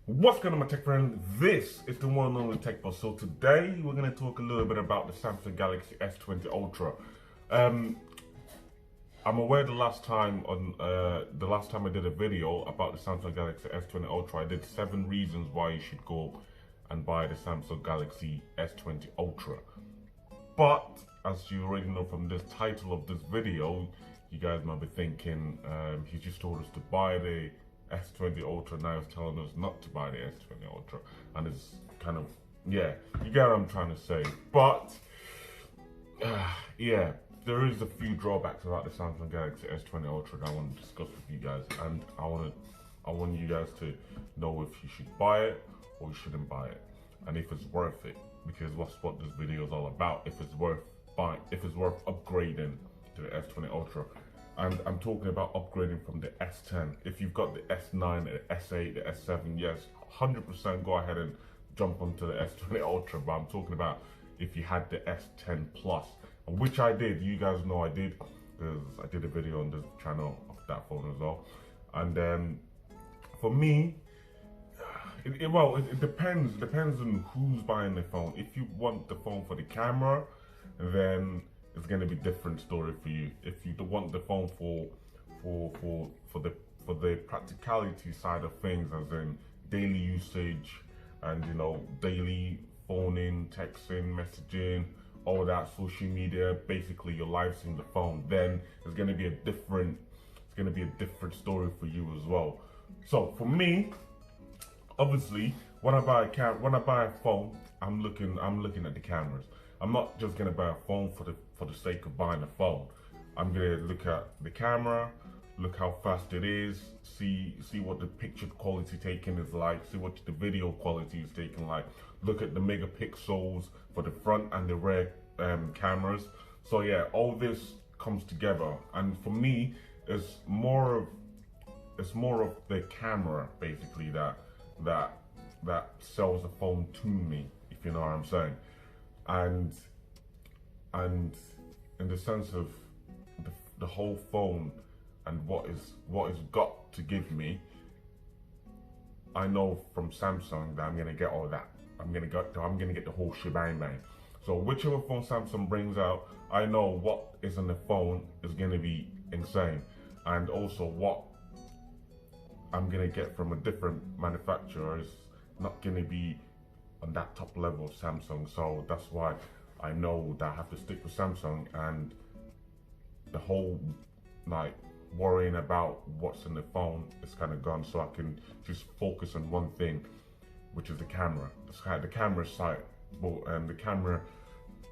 What's going on, my tech friend? This is the one and only Tech Boss. So today we're going to talk a little bit about the Samsung Galaxy S20 Ultra. I'm aware the last time I did a video about the Samsung Galaxy S20 Ultra, I did 7 reasons why you should go and buy the Samsung Galaxy S20 Ultra. But as you already know from this title of this video, you guys might be thinking he just told us to buy the S20 Ultra, now he's telling us not to buy the S20 Ultra, and it's kind of, yeah, you get what I'm trying to say. But yeah, there is a few drawbacks about the Samsung Galaxy S20 Ultra that I want to discuss with you guys, and I want you guys to know if you should buy it or you shouldn't buy it, and if it's worth it, because that's what this video is all about. If it's worth buying, if it's worth upgrading to the S20 Ultra. And I'm talking about upgrading from the S10. If you've got the S9, the S8, the S7, yes, 100% go ahead and jump onto the S20 Ultra. But I'm talking about if you had the S10 Plus, which I did. You guys know I did, because I did a video on this channel of that phone as well. And for me, it depends. It depends on who's buying the phone. If you want the phone for the camera, then it's going to be a different story for you. If you want the phone for the practicality side of things, as in daily usage and daily phoning, texting, messaging, all that, social media, basically your life's in the phone, then it's going to be a different story for you as well. So for me, obviously, when I buy a phone, I'm looking at the cameras. I'm not just gonna buy a phone for the sake of buying a phone. I'm gonna look at the camera, look how fast it is, see what the picture quality taken is like, see what the video quality is taken like, look at the megapixels for the front and the rear cameras. So yeah, all this comes together, and for me, it's more of the camera basically that sells the phone to me, if you know what I'm saying. And in the sense of the whole phone and what it's got to give me, I know from Samsung that I'm gonna get all that. I'm gonna get the whole shebang bang. So whichever phone Samsung brings out, I know what is in the phone is gonna be insane, and also what I'm gonna get from a different manufacturer is not gonna be on that top level of Samsung. So that's why I know that I have to stick with Samsung, and the whole worrying about what's in the phone is kind of gone, so I can just focus on one thing, which is the camera. The camera side, and the camera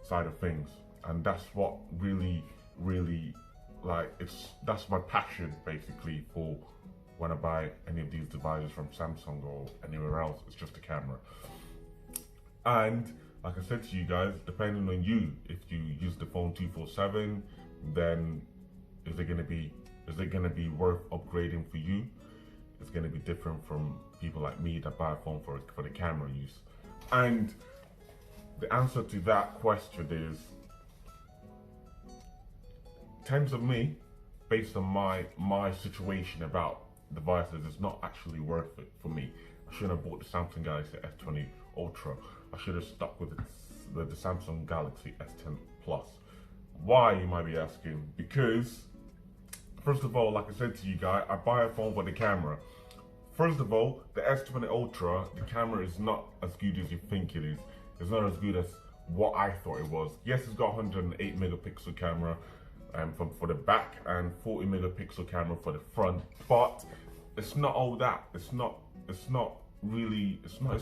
side of things, and that's what really that's my passion basically for when I buy any of these devices from Samsung or anywhere else. It's just the camera. And like I said to you guys, depending on you, if you use the phone 247, then is it gonna be worth upgrading for you? It's gonna be different from people like me that buy a phone for the camera use. And the answer to that question is, in terms of me, based on my situation about devices, it's not actually worth it for me. I shouldn't have bought the Samsung Galaxy S20 Ultra. I should have stuck with the Samsung Galaxy S10 Plus. Why, you might be asking? Because, first of all, like I said to you guys, I buy a phone for the camera. First of all, the S20 Ultra, the camera is not as good as you think it is. It's not as good as what I thought it was. Yes, it's got 108 megapixel camera for the back and 40 megapixel camera for the front, but it's not all that. It's not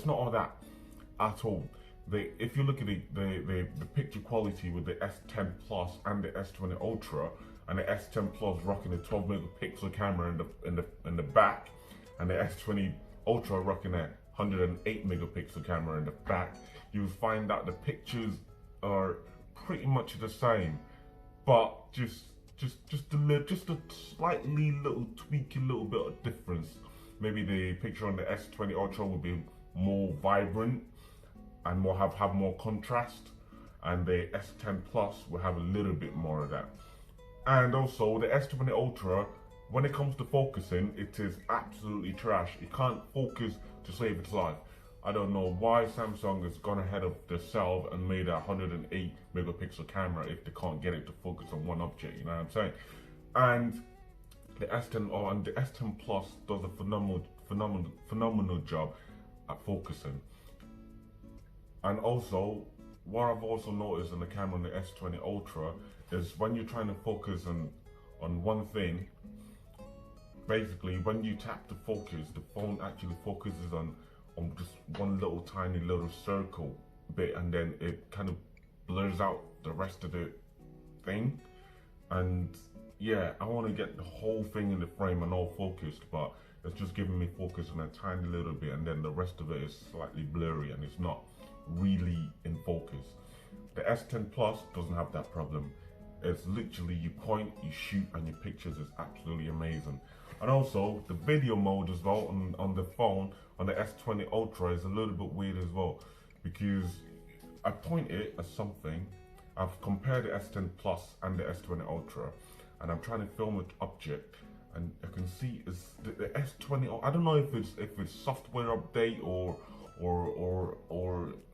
all that at all. If you look at the picture quality with the S10 Plus and the S20 Ultra, and the S10 Plus rocking a 12 megapixel camera in the back, and the S20 Ultra rocking a 108 megapixel camera in the back, you will find that the pictures are pretty much the same, but just a slightly little tweak, a little bit of difference. Maybe the picture on the S20 Ultra will be more vibrant and have more contrast, and the S10 Plus will have a little bit more of that. And also the S20 Ultra when it comes to focusing, it is absolutely trash. It can't focus to save its life. I don't know why Samsung has gone ahead of themselves and made a 108 megapixel camera if they can't get it to focus on one object, you know what I'm saying? And the S10 and the S10 Plus does a phenomenal job at focusing. And also, what I've also noticed in the camera on the S20 Ultra is when you're trying to focus on one thing, basically when you tap the focus, the phone actually focuses on just one little tiny little circle bit, and then it kind of blurs out the rest of the thing. And yeah, I want to get the whole thing in the frame and all focused, but it's just giving me focus on a tiny little bit, and then the rest of it is slightly blurry and it's not really in focus. The S10 Plus doesn't have that problem. It's literally you point, you shoot, and your pictures is absolutely amazing. And also the video mode as well on the phone on the S20 Ultra is a little bit weird as well, because I point it at something. I've compared the S10 Plus and the S20 Ultra, and I'm trying to film an object, and I can see it's the S20. I don't know if it's software update or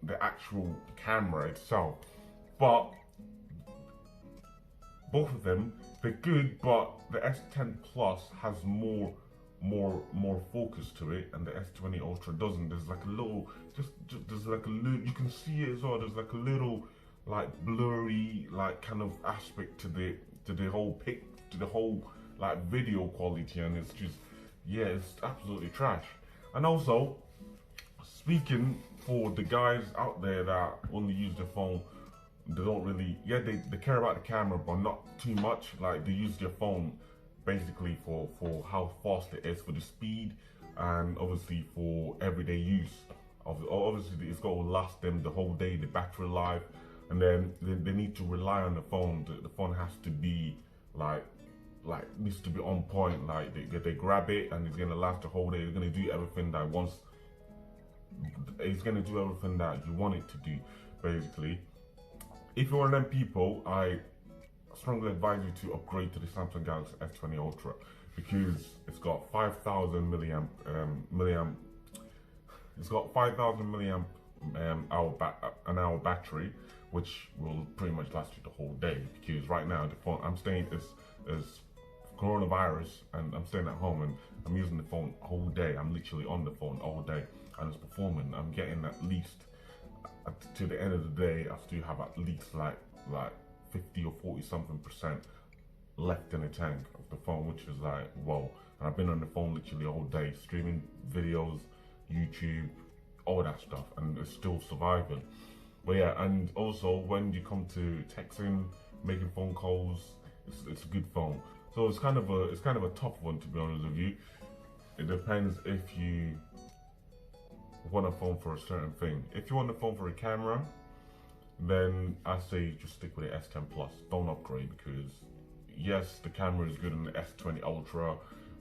the actual camera itself, but both of them, they're good, but the S10 Plus has more focus to it, and the S20 Ultra doesn't. There's like a little, there's like a little, you can see it as well. There's like a little, like blurry, like kind of aspect to the whole like video quality, and it's just, yeah, it's absolutely trash. And also, speaking for the guys out there that only use their phone, they don't really, yeah, they care about the camera, but not too much. Like they use their phone basically for how fast it is, for the speed, and obviously for everyday use. Obviously it's got to last them the whole day, the battery life, and then they need to rely on the phone. The phone has to be like needs to be on point. Like they grab it and it's gonna last the whole day. It's gonna do everything that wants. It's gonna do everything that you want it to do, basically. If you're one of them people, I strongly advise you to upgrade to the Samsung Galaxy S20 Ultra, because it's got 5,000 it's got 5,000 milliamp hour battery, which will pretty much last you the whole day. Because right now the phone I'm staying is coronavirus, and I'm staying at home and I'm using the phone all day. I'm literally on the phone all day, and it's performing. I'm getting at least to the end of the day, I still have at least like 50 or 40 something percent left in the tank of the phone, which is like, whoa. And I've been on the phone literally all day, streaming videos, YouTube, all that stuff, and it's still surviving. But yeah, and also when you come to texting, making phone calls, it's a good phone. So it's kind of a tough one, to be honest with you. It depends if you want a phone for a certain thing. If you want a phone for a camera, then I say just stick with the S10 Plus. Don't upgrade, because yes, the camera is good on the S20 Ultra,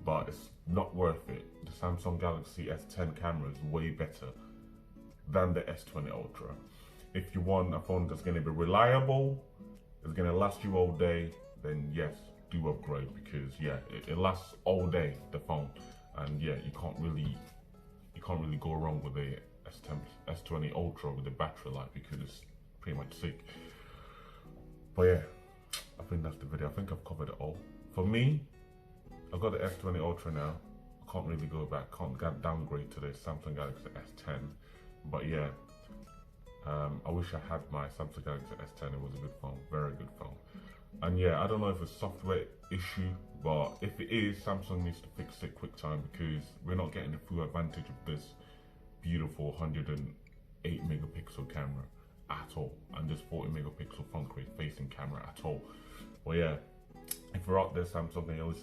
but it's not worth it. The Samsung Galaxy S10 camera is way better than the S20 Ultra. If you want a phone that's going to be reliable, it's going to last you all day, then yes, do upgrade, because yeah, it lasts all day, the phone, and yeah, you can't really go wrong with the S20 Ultra with the battery life, because it's pretty much sick. But yeah, I think that's the video. I think I've covered it all. For me, I've got the S20 Ultra now. I can't really go back, can't downgrade to the Samsung Galaxy S10. But yeah, I wish I had my Samsung Galaxy S10. It was a good phone, very good phone. And yeah, I don't know if it's a software issue, but if it is, Samsung needs to fix it quick time, because we're not getting the full advantage of this beautiful 108 megapixel camera at all, and this 40 megapixel front facing camera at all. Well, yeah, if you're out there, Samsung, and you're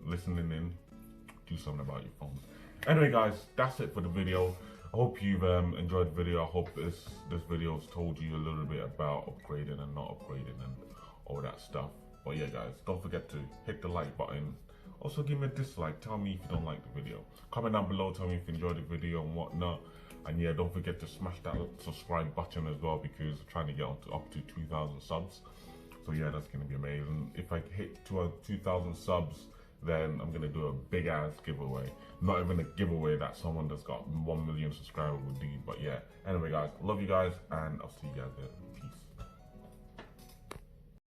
listening in, do something about your phones. Anyway, guys, that's it for the video. I hope you've enjoyed the video. I hope this video has told you a little bit about upgrading and not upgrading and all that stuff. But yeah, guys, don't forget to hit the like button. Also, give me a dislike. Tell me if you don't like the video. Comment down below. Tell me if you enjoyed the video and whatnot. And yeah, don't forget to smash that subscribe button as well, because I'm trying to get up to 2,000 subs. So yeah, that's gonna be amazing. If I hit 2,000 subs then I'm gonna do a big ass giveaway. Not even a giveaway that someone that's got 1 million subscribers would do, but yeah. Anyway guys, love you guys, and I'll see you guys later. Peace.